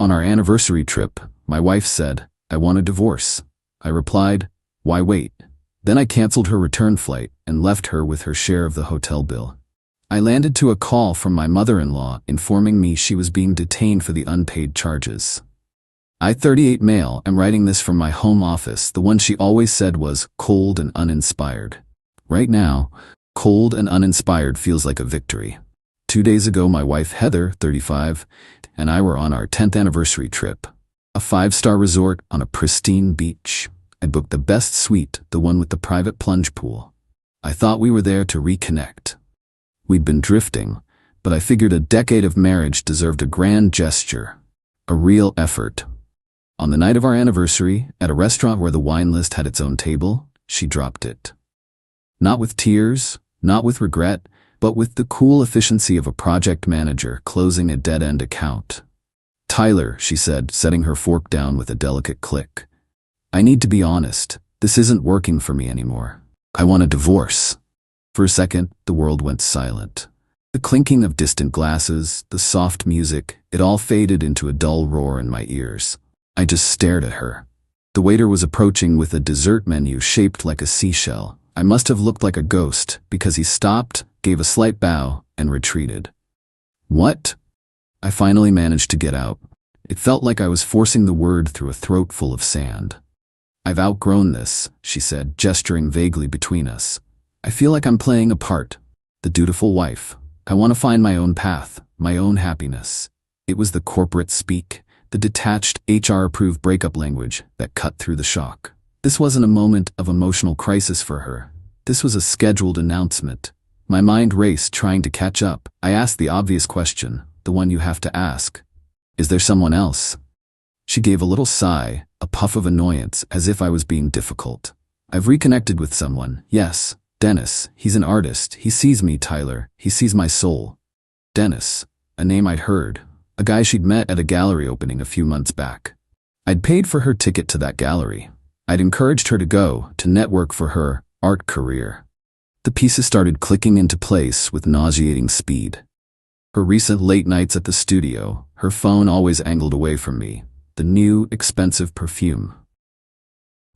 On our anniversary trip, my wife said, "I want a divorce." I replied, "Why wait?" Then I canceled her return flight and left her with her share of the hotel bill. I landed to a call from my mother-in-law informing me she was being detained for the unpaid charges. I, 38 male, am writing this from my home office, the one she always said was cold and uninspired. Right now, cold and uninspired feels like a victory. 2 days ago, my wife Heather, 35, and I were on our 10th anniversary trip. A 5-star resort on a pristine beach. I booked the best suite, the one with the private plunge pool. I thought we were there to reconnect. We'd been drifting, but I figured a decade of marriage deserved a grand gesture, a real effort. On the night of our anniversary, at a restaurant where the wine list had its own table, she dropped it. Not with tears, not with regret, but with the cool efficiency of a project manager closing a dead-end account. "Tyler," she said, setting her fork down with a delicate click. "I need to be honest. This isn't working for me anymore. I want a divorce." For a second, the world went silent. The clinking of distant glasses, the soft music, it all faded into a dull roar in my ears. I just stared at her. The waiter was approaching with a dessert menu shaped like a seashell. I must have looked like a ghost because he stopped, gave a slight bow, and retreated. "What?" I finally managed to get out. It felt like I was forcing the word through a throat full of sand. "I've outgrown this," she said, gesturing vaguely between us. "I feel like I'm playing a part, the dutiful wife. I want to find my own path, my own happiness." It was the corporate speak, the detached, HR-approved breakup language that cut through the shock. This wasn't a moment of emotional crisis for her. This was a scheduled announcement. My mind raced, trying to catch up. I asked the obvious question, the one you have to ask. "Is there someone else?" She gave a little sigh, a puff of annoyance, as if I was being difficult. "I've reconnected with someone, yes. Dennis, he's an artist. He sees me, Tyler. He sees my soul." Dennis, a name I'd heard. A guy she'd met at a gallery opening a few months back. I'd paid for her ticket to that gallery. I'd encouraged her to go, to network for her art career. The pieces started clicking into place with nauseating speed. Her recent late nights at the studio, her phone always angled away from me, the new, expensive perfume.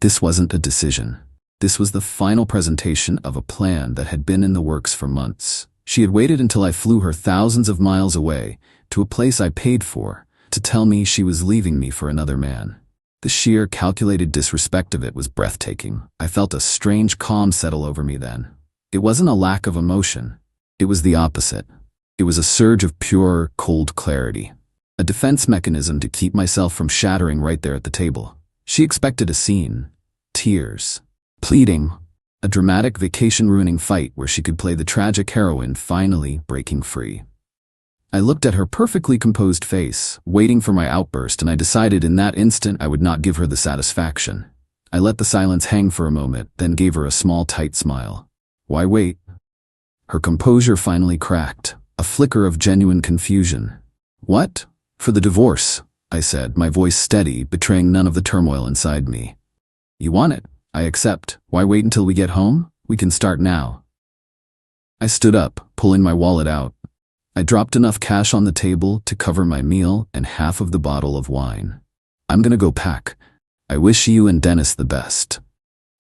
This wasn't a decision. This was the final presentation of a plan that had been in the works for months. She had waited until I flew her thousands of miles away, to a place I paid for, to tell me she was leaving me for another man. The sheer, calculated disrespect of it was breathtaking. I felt a strange calm settle over me then. It wasn't a lack of emotion. It was the opposite. It was a surge of pure, cold clarity. A defense mechanism to keep myself from shattering right there at the table. She expected a scene. Tears. Pleading. A dramatic vacation-ruining fight where she could play the tragic heroine finally breaking free. I looked at her perfectly composed face, waiting for my outburst, and I decided in that instant I would not give her the satisfaction. I let the silence hang for a moment, then gave her a small, tight smile. "Why wait?" Her composure finally cracked, a flicker of genuine confusion. "What?" "For the divorce," I said, my voice steady, betraying none of the turmoil inside me. "You want it? I accept. Why wait until we get home? We can start now." I stood up, pulling my wallet out. I dropped enough cash on the table to cover my meal and half of the bottle of wine. "I'm gonna go pack. I wish you and Dennis the best."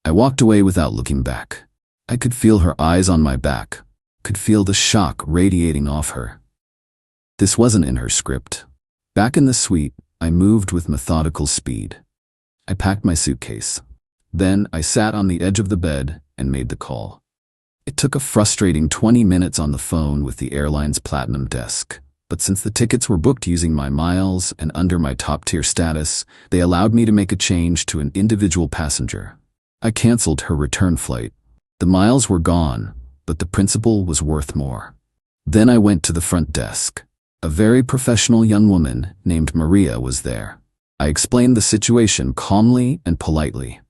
I walked away without looking back. I could feel her eyes on my back, could feel the shock radiating off her. This wasn't in her script. Back in the suite, I moved with methodical speed. I packed my suitcase. Then I sat on the edge of the bed and made the call. It took a frustrating 20 minutes on the phone with the airline's platinum desk. But since the tickets were booked using my miles and under my top-tier status, they allowed me to make a change to an individual passenger. I canceled her return flight. The miles were gone, but the principal was worth more. Then I went to the front desk. A very professional young woman named Maria was there. I explained the situation calmly and politely.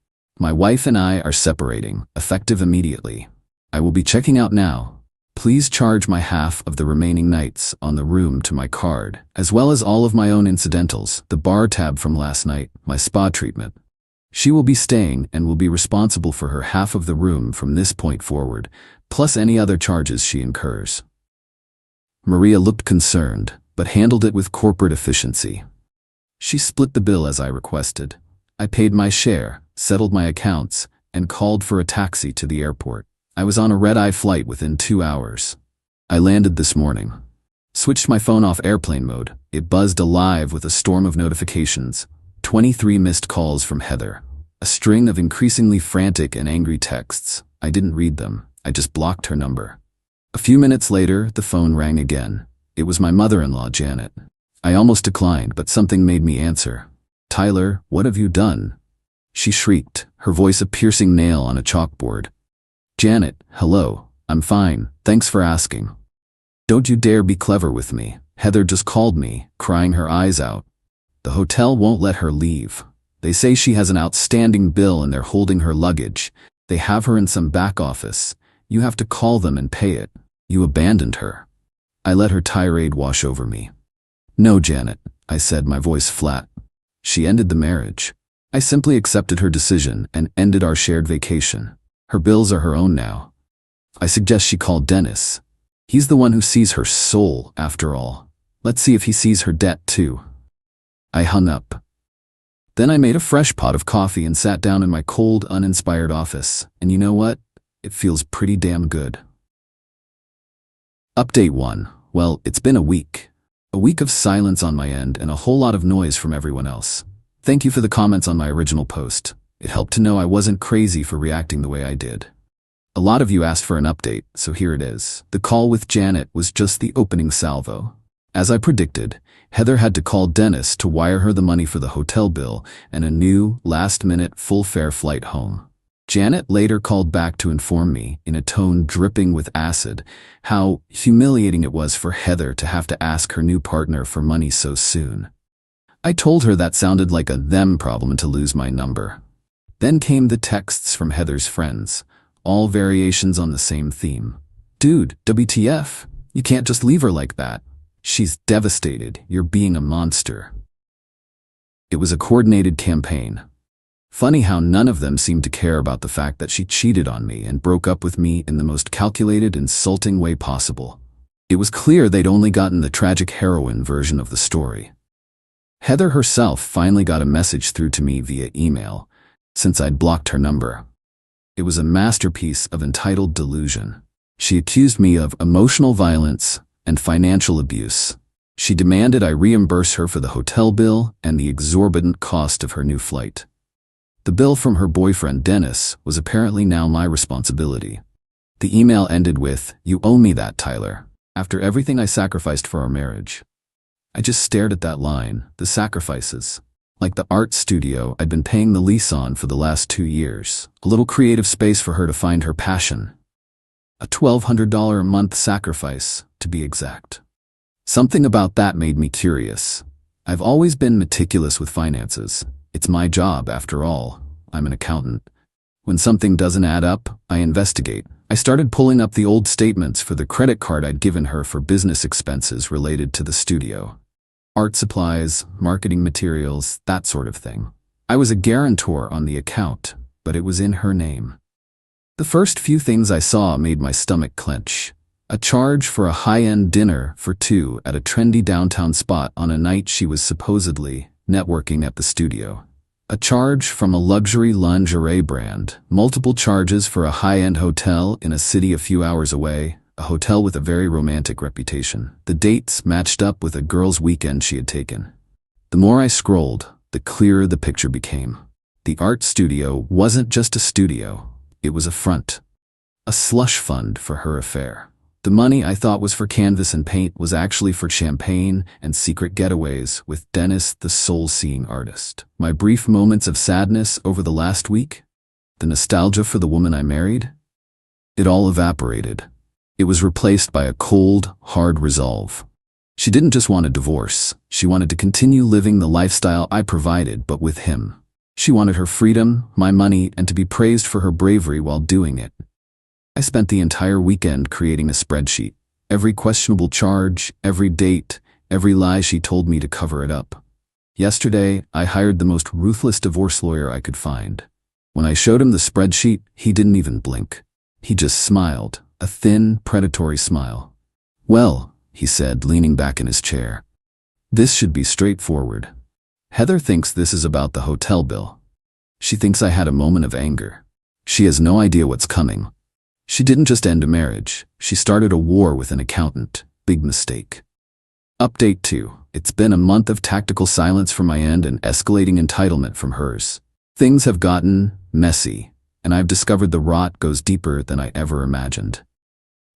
"My wife and I are separating, effective immediately. I will be checking out now. Please charge my half of the remaining nights on the room to my card, as well as all of my own incidentals, the bar tab from last night, my spa treatment. She will be staying and will be responsible for her half of the room from this point forward, plus any other charges she incurs." Maria looked concerned, but handled it with corporate efficiency. She split the bill as I requested. I paid my share, settled my accounts, and called for a taxi to the airport. I was on a red-eye flight within 2 hours. I landed this morning. Switched my phone off airplane mode. It buzzed alive with a storm of notifications. 23 missed calls from Heather. A string of increasingly frantic and angry texts. I didn't read them. I just blocked her number. A few minutes later, the phone rang again. It was my mother-in-law, Janet. I almost declined, but something made me answer. "Tyler, what have you done?" She shrieked, her voice a piercing nail on a chalkboard. "Janet, hello. I'm fine. Thanks for asking. Don't you dare be clever with me. Heather just called me, crying her eyes out. The hotel won't let her leave. They say she has an outstanding bill and they're holding her luggage. They have her in some back office. You have to call them and pay it. You abandoned her." I let her tirade wash over me. "No, Janet," I said, my voice flat. She ended the marriage. I simply accepted her decision and ended our shared vacation. Her bills are her own now. I suggest she call Dennis. He's the one who sees her soul, after all. Let's see if he sees her debt too. I hung up. Then I made a fresh pot of coffee and sat down in my cold, uninspired office. And you know what? It feels pretty damn good. Update 1. Well, it's been a week. A week of silence on my end and a whole lot of noise from everyone else. Thank you for the comments on my original post. It helped to know I wasn't crazy for reacting the way I did. A lot of you asked for an update, so here it is. The call with Janet was just the opening salvo. As I predicted, Heather had to call Dennis to wire her the money for the hotel bill and a new, last-minute, full-fare flight home. Janet later called back to inform me, in a tone dripping with acid, how humiliating it was for Heather to have to ask her new partner for money so soon. I told her that sounded like a them problem and to lose my number. Then came the texts from Heather's friends, all variations on the same theme. "Dude, WTF? You can't just leave her like that. She's devastated. You're being a monster." It was a coordinated campaign. Funny how none of them seemed to care about the fact that she cheated on me and broke up with me in the most calculated, insulting way possible. It was clear they'd only gotten the tragic heroine version of the story. Heather herself finally got a message through to me via email, since I'd blocked her number. It was a masterpiece of entitled delusion. She accused me of emotional violence and financial abuse. She demanded I reimburse her for the hotel bill and the exorbitant cost of her new flight. The bill from her boyfriend Dennis was apparently now my responsibility. The email ended with, "You owe me that, Tyler, after everything I sacrificed for our marriage." I just stared at that line, the sacrifices. Like the art studio I'd been paying the lease on for the last 2 years. A little creative space for her to find her passion. A $1,200 a month sacrifice, to be exact. Something about that made me curious. I've always been meticulous with finances. It's my job, after all. I'm an accountant. When something doesn't add up, I investigate. I started pulling up the old statements for the credit card I'd given her for business expenses related to the studio. Art supplies, marketing materials, that sort of thing. I was a guarantor on the account, but it was in her name. The first few things I saw made my stomach clench. A charge for a high-end dinner for 2 at a trendy downtown spot on a night she was supposedly networking at the studio. A charge from a luxury lingerie brand. Multiple charges for a high-end hotel in a city a few hours away. A hotel with a very romantic reputation. The dates matched up with a girl's weekend she had taken. The more I scrolled, the clearer the picture became. The art studio wasn't just a studio. It was a front. A slush fund for her affair. The money I thought was for canvas and paint was actually for champagne and secret getaways with Dennis, the soul-seeing artist. My brief moments of sadness over the last week, the nostalgia for the woman I married, it all evaporated. It was replaced by a cold, hard resolve. She didn't just want a divorce. She wanted to continue living the lifestyle I provided, but with him. She wanted her freedom, my money, and to be praised for her bravery while doing it. I spent the entire weekend creating a spreadsheet. Every questionable charge, every date, every lie she told me to cover it up. Yesterday, I hired the most ruthless divorce lawyer I could find. When I showed him the spreadsheet, he didn't even blink. He just smiled, a thin, predatory smile. "Well," he said, leaning back in his chair, "this should be straightforward. Heather thinks this is about the hotel bill. She thinks I had a moment of anger. She has no idea what's coming. She didn't just end a marriage. She started a war with an accountant. Big mistake. Update 2. It's been a month of tactical silence from my end and escalating entitlement from hers. Things have gotten messy, and I've discovered the rot goes deeper than I ever imagined.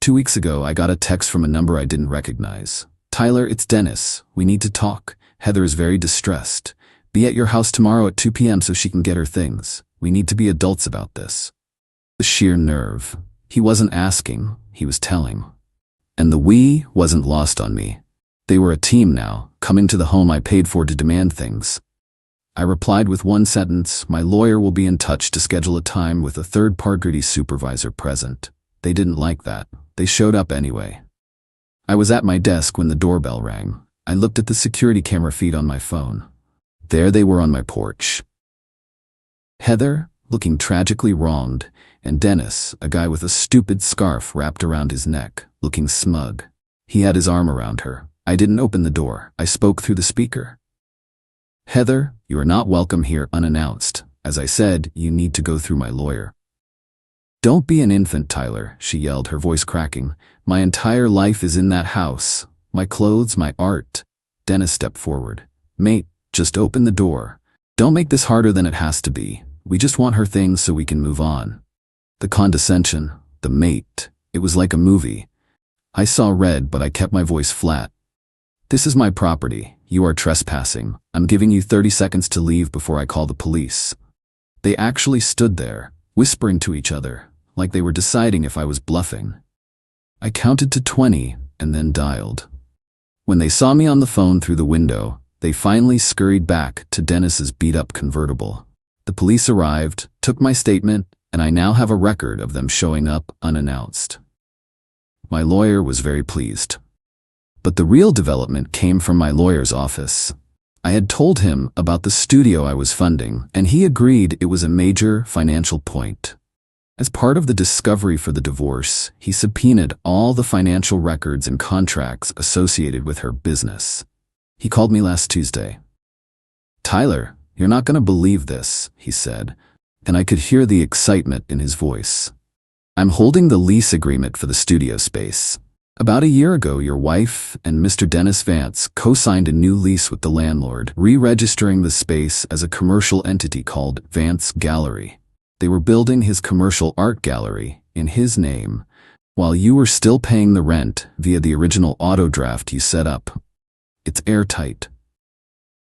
2 weeks ago, I got a text from a number I didn't recognize. "Tyler, it's Dennis. We need to talk. Heather is very distressed. Be at your house tomorrow at 2 p.m. so she can get her things. We need to be adults about this." The sheer nerve. He wasn't asking, he was telling. And the "we" wasn't lost on me. They were a team now, coming to the home I paid for to demand things. I replied with one sentence, "My lawyer will be in touch to schedule a time with a third-party supervisor present." They didn't like that. They showed up anyway. I was at my desk when the doorbell rang. I looked at the security camera feed on my phone. There they were on my porch. Heather, looking tragically wronged, and Dennis, a guy with a stupid scarf wrapped around his neck, looking smug. He had his arm around her. I didn't open the door. I spoke through the speaker. "Heather, you are not welcome here unannounced. As I said, you need to go through my lawyer." "Don't be an infant, Tyler," she yelled, her voice cracking. "My entire life is in that house. My clothes, my art." Dennis stepped forward. "Mate, just open the door. Don't make this harder than it has to be. We just want her things so we can move on." The condescension, the mate, it was like a movie. I saw red, but I kept my voice flat. "This is my property. You are trespassing. I'm giving you 30 seconds to leave before I call the police." They actually stood there, whispering to each other, like they were deciding if I was bluffing. I counted to 20 and then dialed. When they saw me on the phone through the window, they finally scurried back to Dennis's beat-up convertible. The police arrived, took my statement, and I now have a record of them showing up unannounced. My lawyer was very pleased. But the real development came from my lawyer's office. I had told him about the studio I was funding, and he agreed it was a major financial point. As part of the discovery for the divorce, he subpoenaed all the financial records and contracts associated with her business. He called me last Tuesday. "Tyler, you're not going to believe this," he said, and I could hear the excitement in his voice. "I'm holding the lease agreement for the studio space. About a year ago, your wife and Mr. Dennis Vance co-signed a new lease with the landlord, re-registering the space as a commercial entity called Vance Gallery. They were building his commercial art gallery in his name, while you were still paying the rent via the original auto draft you set up. It's airtight."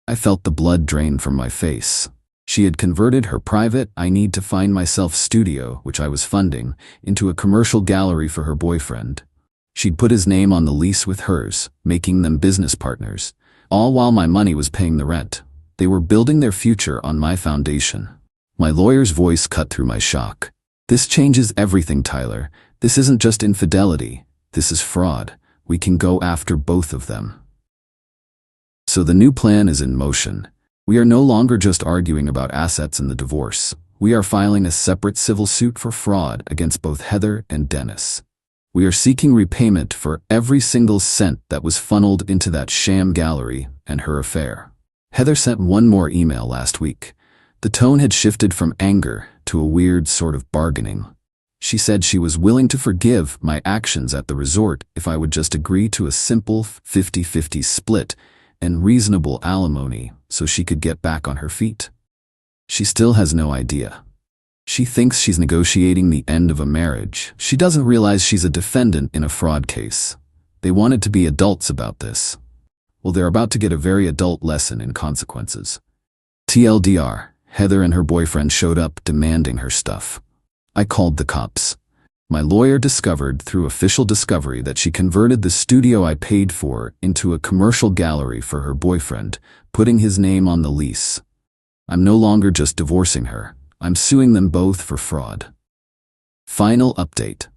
I felt the blood drain from my face. She had converted her private "I need to find myself" studio, which I was funding, into a commercial gallery for her boyfriend. She'd put his name on the lease with hers, making them business partners, all while my money was paying the rent. They were building their future on my foundation. My lawyer's voice cut through my shock. "This changes everything, Tyler. This isn't just infidelity. This is fraud. We can go after both of them." So the new plan is in motion. We are no longer just arguing about assets in the divorce. We are filing a separate civil suit for fraud against both Heather and Dennis. We are seeking repayment for every single cent that was funneled into that sham gallery and her affair. Heather sent one more email last week. The tone had shifted from anger to a weird sort of bargaining. She said she was willing to forgive my actions at the resort if I would just agree to a simple 50-50 split and reasonable alimony so she could get back on her feet. She still has no idea. She thinks she's negotiating the end of a marriage. She doesn't realize she's a defendant in a fraud case. They wanted to be adults about this. Well, they're about to get a very adult lesson in consequences. TLDR, Heather and her boyfriend showed up demanding her stuff. I called the cops. My lawyer discovered through official discovery that she converted the studio I paid for into a commercial gallery for her boyfriend, putting his name on the lease. I'm no longer just divorcing her. I'm suing them both for fraud. Final update.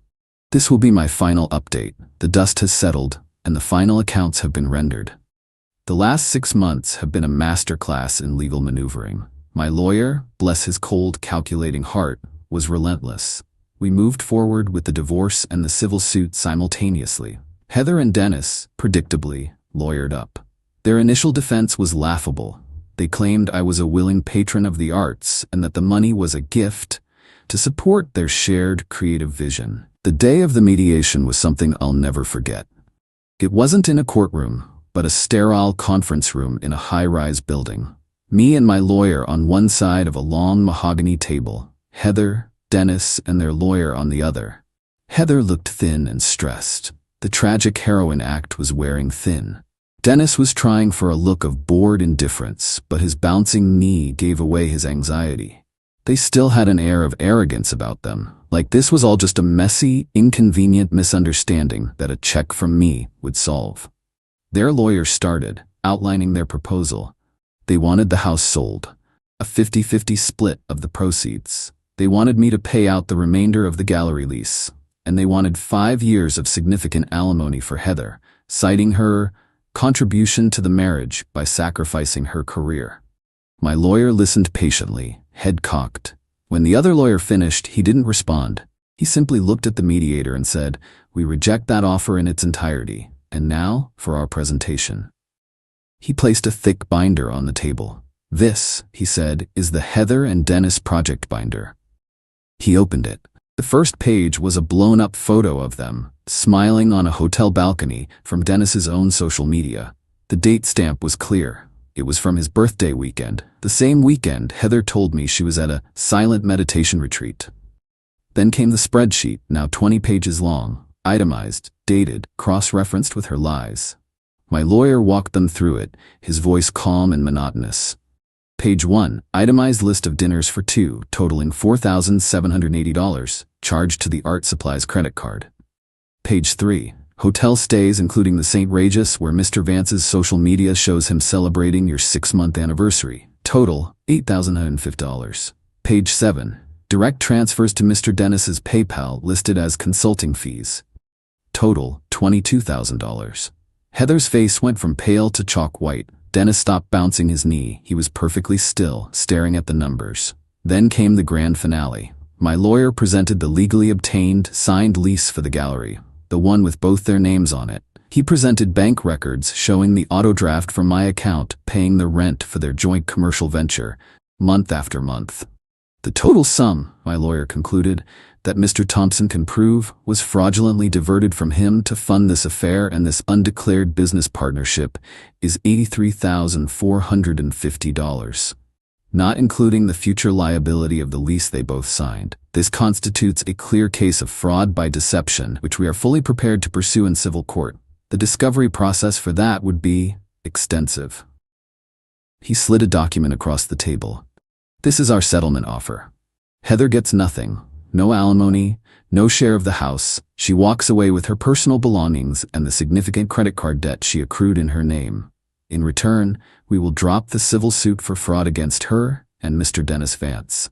This will be my final update. The dust has settled, and the final accounts have been rendered. The last 6 months have been a masterclass in legal maneuvering. My lawyer, bless his cold, calculating heart, was relentless. We moved forward with the divorce and the civil suit simultaneously. Heather and Dennis, predictably, lawyered up. Their initial defense was laughable. They claimed I was a willing patron of the arts and that the money was a gift to support their shared creative vision. The day of the mediation was something I'll never forget. It wasn't in a courtroom, but a sterile conference room in a high-rise building. Me and my lawyer on one side of a long mahogany table, Heather, Dennis, and their lawyer on the other. Heather looked thin and stressed. The tragic heroine act was wearing thin. Dennis was trying for a look of bored indifference, but his bouncing knee gave away his anxiety. They still had an air of arrogance about them, like this was all just a messy, inconvenient misunderstanding that a check from me would solve. Their lawyer started, outlining their proposal. They wanted the house sold, a 50-50 split of the proceeds. They wanted me to pay out the remainder of the gallery lease, and they wanted 5 years of significant alimony for Heather, citing her contribution to the marriage by sacrificing her career. My lawyer listened patiently, head cocked. When the other lawyer finished, he didn't respond. He simply looked at the mediator and said, "We reject that offer in its entirety. And now, for our presentation." He placed a thick binder on the table. "This," he said, "is the Heather and Dennis project binder." He opened it. The first page was a blown-up photo of them, smiling on a hotel balcony from Dennis's own social media. The date stamp was clear. It was from his birthday weekend, the same weekend Heather told me she was at a silent meditation retreat. Then came the spreadsheet, now 20 pages long, itemized, dated, cross-referenced with her lies. My lawyer walked them through it, his voice calm and monotonous. Page 1, itemized list of dinners for 2, totaling $4,780, charged to the art supplies credit card. Page 3, hotel stays including the St. Regis where Mr. Vance's social media shows him celebrating your 6-month anniversary. Total, $8,150. Page 7, direct transfers to Mr. Dennis's PayPal listed as consulting fees. Total, $22,000. Heather's face went from pale to chalk white. Dennis stopped bouncing his knee. He was perfectly still, staring at the numbers. Then came the grand finale. My lawyer presented the legally obtained, signed lease for the gallery, the one with both their names on it. He presented bank records showing the auto draft from my account paying the rent for their joint commercial venture, month after month. The total sum, my lawyer concluded, that Mr. Thompson can prove was fraudulently diverted from him to fund this affair and this undeclared business partnership is $83,450. Not including the future liability of the lease they both signed. This constitutes a clear case of fraud by deception, which we are fully prepared to pursue in civil court. The discovery process for that would be extensive. He slid a document across the table. This is our settlement offer. Heather gets nothing. No alimony, no share of the house. She walks away with her personal belongings and the significant credit card debt she accrued in her name. In return, we will drop the civil suit for fraud against her and Mr. Dennis Vance.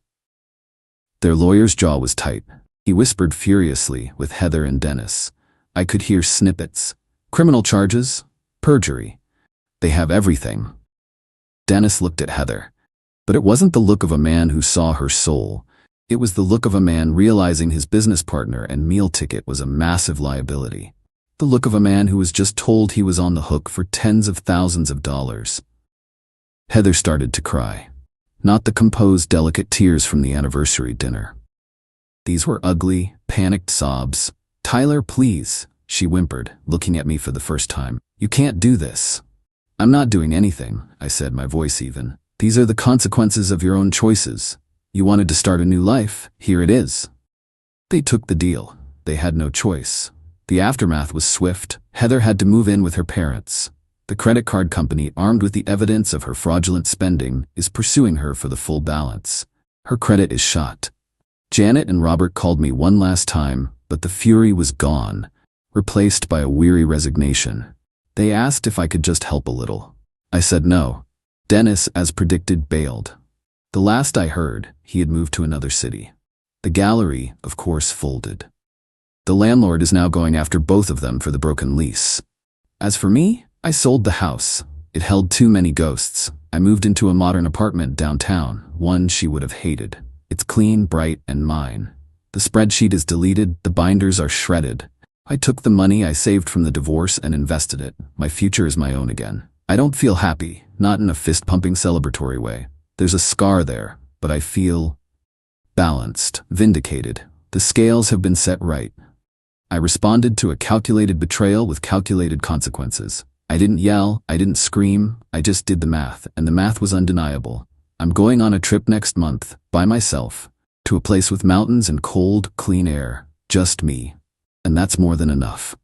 Their lawyer's jaw was tight. He whispered furiously with Heather and Dennis. I could hear snippets. Criminal charges, perjury. They have everything. Dennis looked at Heather. But it wasn't the look of a man who saw her soul. It was the look of a man realizing his business partner and meal ticket was a massive liability. The look of a man who was just told he was on the hook for tens of thousands of dollars. Heather started to cry. Not the composed, delicate tears from the anniversary dinner. These were ugly, panicked sobs. Tyler, please, she whimpered, looking at me for the first time. You can't do this. I'm not doing anything, I said, my voice even. These are the consequences of your own choices. You wanted to start a new life, here it is. They took the deal. They had no choice. The aftermath was swift. Heather had to move in with her parents. The credit card company, armed with the evidence of her fraudulent spending, is pursuing her for the full balance. Her credit is shot. Janet and Robert called me one last time, but the fury was gone, replaced by a weary resignation. They asked if I could just help a little. I said no. Dennis, as predicted, bailed. The last I heard, he had moved to another city. The gallery, of course, folded. The landlord is now going after both of them for the broken lease. As for me, I sold the house. It held too many ghosts. I moved into a modern apartment downtown, one she would have hated. It's clean, bright, and mine. The spreadsheet is deleted, the binders are shredded. I took the money I saved from the divorce and invested it. My future is my own again. I don't feel happy, not in a fist-pumping celebratory way. There's a scar there, but I feel balanced, vindicated. The scales have been set right. I responded to a calculated betrayal with calculated consequences. I didn't yell, I didn't scream, I just did the math, and the math was undeniable. I'm going on a trip next month, by myself, to a place with mountains and cold, clean air, just me. And that's more than enough.